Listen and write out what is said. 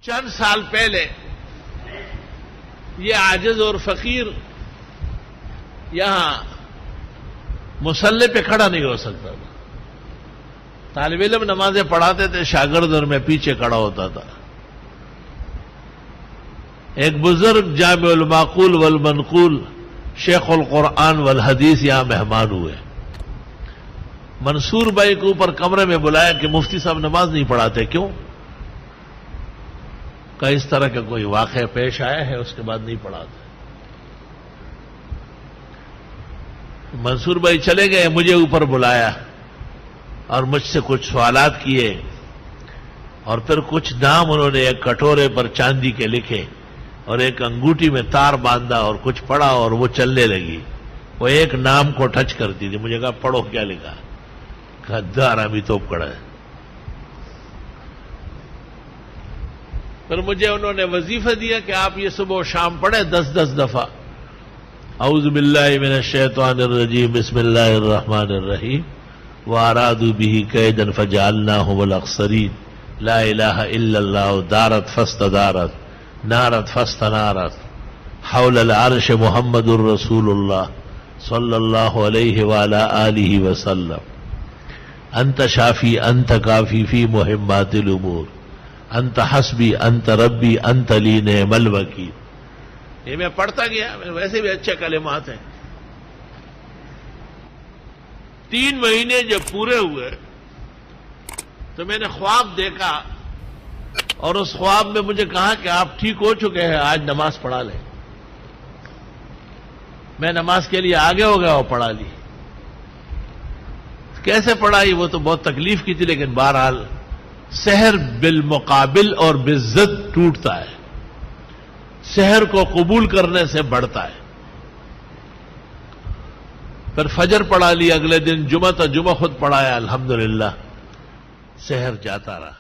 چند سال پہلے یہ عاجز اور فقیر یہاں مصلی پہ کھڑا نہیں ہو سکتا تھا. طالب علم نمازیں پڑھاتے تھے، شاگرد اور میں پیچھے کھڑا ہوتا تھا. ایک بزرگ جامع المعقول والمنقول شیخ القرآن والحدیث یہاں مہمان ہوئے. منصور بھائی کو اوپر کمرے میں بلایا کہ مفتی صاحب نماز نہیں پڑھاتے، کیوں؟ کہ اس طرح کا کوئی واقعہ پیش آیا ہے، اس کے بعد نہیں پڑھاتے. منصور بھائی چلے گئے، مجھے اوپر بلایا اور مجھ سے کچھ سوالات کیے، اور پھر کچھ نام انہوں نے ایک کٹورے پر چاندی کے لکھے اور ایک انگوٹھی میں تار باندھا اور کچھ پڑھا اور وہ چلنے لگی. وہ ایک نام کو ٹچ کرتی تھی. مجھے کہا پڑھو، کیا لکھا؟ کہا دارامی توپ کڑا ہے. پھر مجھے انہوں نے وظیفہ دیا کہ آپ یہ صبح و شام پڑھیں 10 دفعہ. اعوذ باللہ من الشیطان الرجیم بسم اللہ الرحمن الرحیم وارادوا به کیدا فجعلناهم الاخسرین لا الہ الا اللہ دارت فاستدارت نارت فاستنارت حول العرش محمد الرسول اللہ صلی اللہ علیہ وعلی آلہ وسلم انت شافی انت کافی فی مہمات الامور انت حسبی انت ربی انت لی نعم الوکیل. یہ میں پڑھتا گیا، ویسے بھی اچھے کلمات ہیں. 3 مہینے جب پورے ہوئے تو میں نے خواب دیکھا، اور اس خواب میں مجھے کہا کہ آپ ٹھیک ہو چکے ہیں، آج نماز پڑھا لیں. میں نماز کے لیے آگے ہو گیا اور پڑھا لی. کیسے پڑھائی وہ تو بہت تکلیف کی تھی، لیکن بہرحال سحر بالمقابل اور بالضد ٹوٹتا ہے، سحر کو قبول کرنے سے بڑھتا ہے. پھر فجر پڑھا لی. اگلے دن جمعہ تھا، جمعہ خود پڑھایا، الحمدللہ سحر جاتا رہا.